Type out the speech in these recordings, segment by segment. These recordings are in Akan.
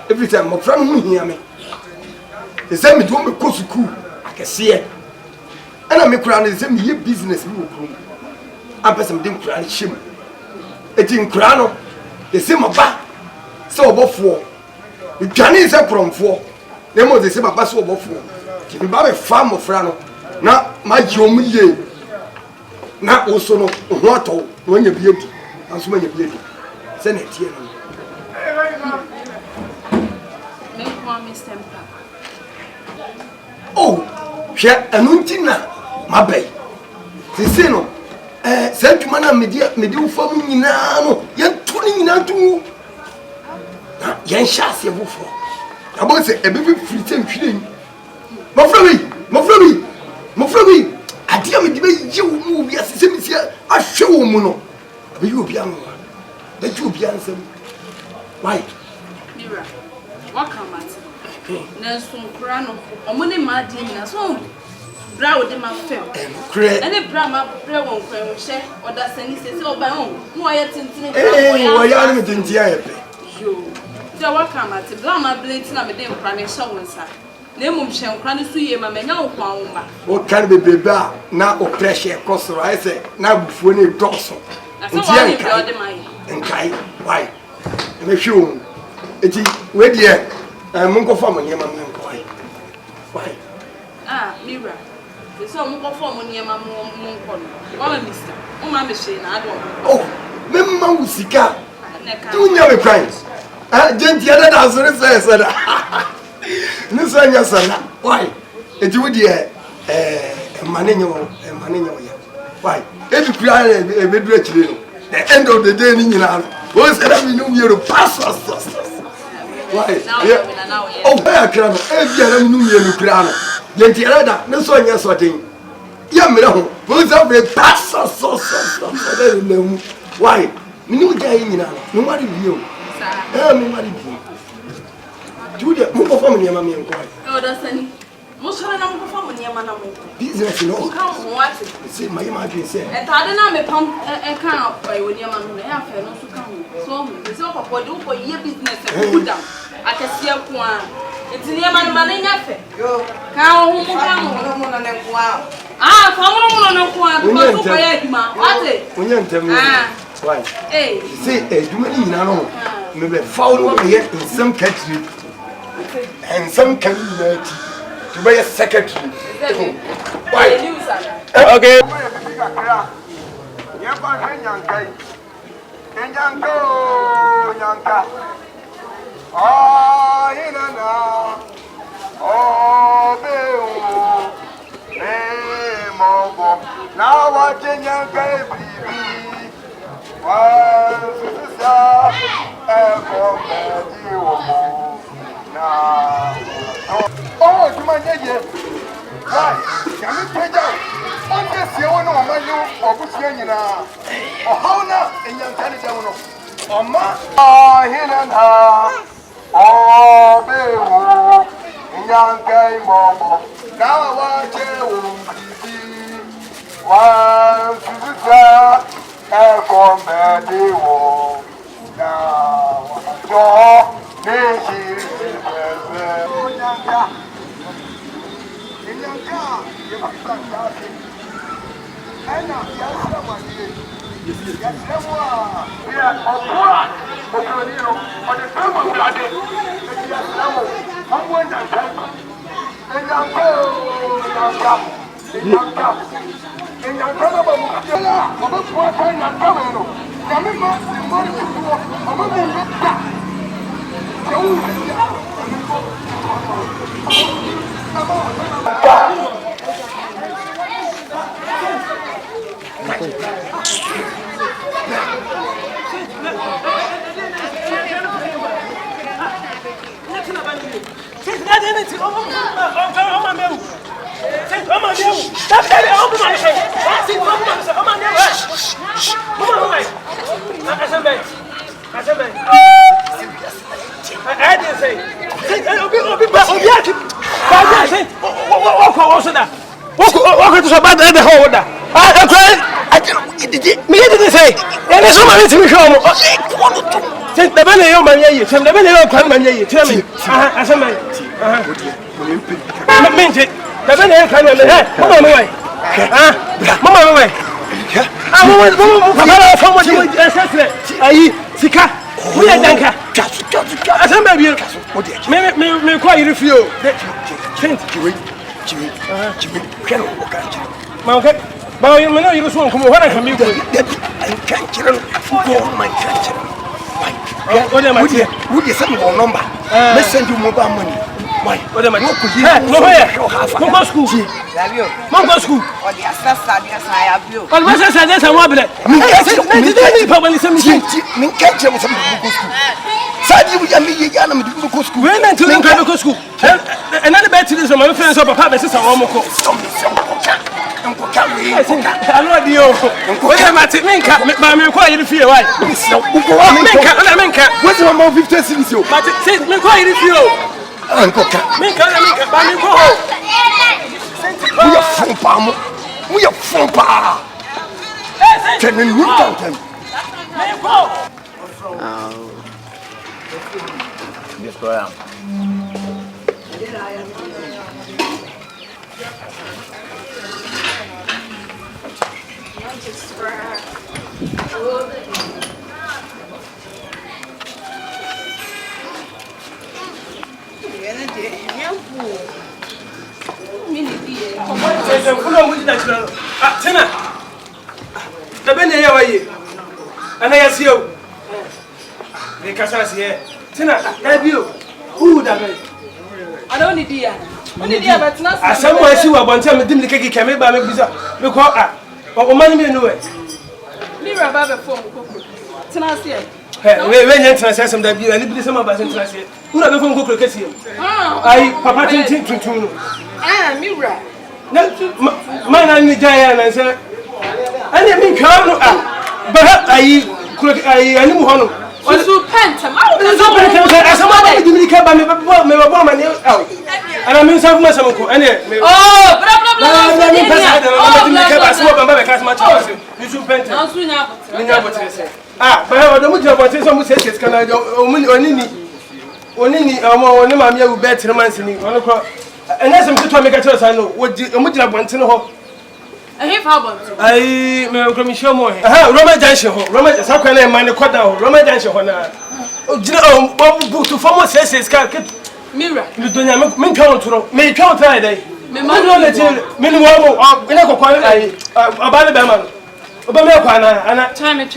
Every time my friend who hear me, they say me do me go to school. I can see it. And I make crown. They say me here business me go. I'm person dem crown shame. It in crown. They say my back. So about 4. The Chinese are from 4. They must they say my back so about 4. If you buy a farm of friend, now my jomi ye. Now also no what when you be empty. And so when you be empty. Send it here. Oh, share anuntina, my bay. The sino, sent to Mana Media for me now. You're tuning out to Yan Shas your buffo. I want to say a baby free time feeling. Mofrabi, I dear me, you move as a here. I show Mono. You be young. That you be answered. Why? Mira, what come at? Nelson Crano, or money Martin, so brow de my film. Any brama, brown, share, or that's any says, oh, by own. Who are you thinking? Why are you thinking? You. So what come at the Blama Blinton of a damn cranny show, sir. Name shall cranny to you, my man. What can be baby now or pressure cost I say now before you dorsal. And Kai, why? I'm sure it is where dear. I'm going to find my name. Why? Ah, Mira. So I'm going for money, my mom. One mister. My machine, I don't. Oh, Memma Usika. You never crimes. Gentle answer says, this one, your son. Why? It would be a manino. Why? If you cry a bit rich, the end of the day, you know, was that we knew you pass us. Why? Oh, I can't. If you are new, you crown. Gentle, no son, yes, what thing. Yamino, who's up the pass us. Why? No day, you know, nobody knew. Nobody knew. Julia, move for me, mammy, and quiet. Oh, that's any. Most of them perform near Manamo. Business, you know. Come, what? See, my imagine say. And I don't know, pump and count by when your man may have no to come. So, it's all for you for your business and put down. I can see a one. It's near my money, nothing. Go. Come, ah, come on, what is it? When you tell me, why? Hey, say, you mean, maybe foul over here in some country and some community. To be a secretary. Why? Okay. Now watching young baby. Oh, you might get it. Why? Can you pay down? On this, you know, my new or Bushina. Or how now in young Canada? Oh, ma. Oh, here and her. Oh, baby. In young game, now I want you. One, two, and from the war. Now, this is would you send your number? Let's send you mobile money. Why? What am I going to do? No school. No school. Or the assessor, yes, I have you. But what's that? That's a wobbler. School. When I to local school. Another bed to this, my friends of Papa, sister, almost. I know you. What am I to make up? My quiet fear. Why? What's your mouth 50 cities? But it says, me quiet fear. Uncle, make a banner. We are from Palm. We are from Palm. Can you look at them? Yes, I am. Ese kuna mu jina chira. Ah, tena. Da ben ye waye. Ana ya siyo. Ne kasa siye. Tena, da biyo. Da ben. I don't need dia. Only dia but na. Asamu asi wa bonta me dim ne keke kame ba me bisa. Me ko o mani me no we. Mira baba phone kokoro. Tena siye. We nyen tena siye sam da biyo, ani bi sama ba sen tena siye. Una be phone kokoro kesiye. Ai papa tin no. Mira. Na mana ni jaya na se. Ani mi ka no ba ai ani mu hono. Ozu pentem. Ozu pentem. Asama ba di mi ka ba me ba ma ni ana mi safu ma samko ane bla mi pesa da ma di mi ka ba asama ba ka asama cha se ozu pentem. Ozu nya botre. Ni nya botre se. Ba do mu je botre so mu se se kana onini oni ma mi awu be 3 months ni ono ko ene sem to me ka cha sa no mu jira bonte no ho. Fa bonte. Ai me ko mi show mo he. Roma junction ho. Roma sa kwa na ma ne koda ho. Roma junction ho na. O jira o bu to form se se ska Mira. Me donya me twa ontoro. Me twa ontoro dai. Me ma no le ti me ni wo mo ina ko kwa ai abale be ma no. Oba me kwa na ana try me.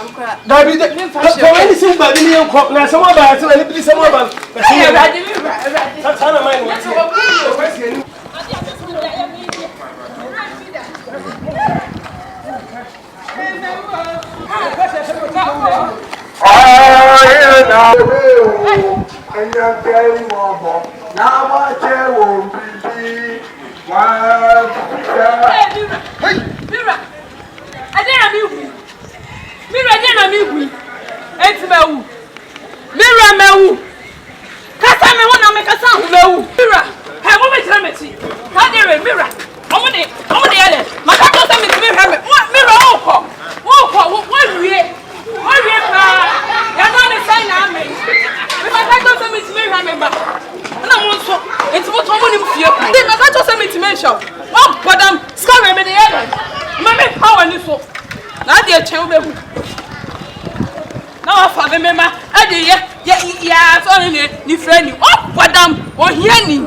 I'm quite. David, for anything but in your crop, now some about it, and it some about it. That's how I mind. Mira jena mi gu. Enti mewu. Mira mewu. Kasa me wona me kasa hu mewu. Mira, he mo me tira meti. Ka de Mira. Omo de yele. Maka to se me timi hwe me. Mira okọ. Wo wie. Wo wie pa. Ya na me sai na me. Me maka to se me timi hwe me ba. Na mo so. Enti mo to mo ni mfie ku. Di maka to se me timi hwe. Wo bodam ska me de yele. Ma me power ni so. Na de chen wo be hu. Na fa me ma ade ye so ni friend ni o padam o hia ni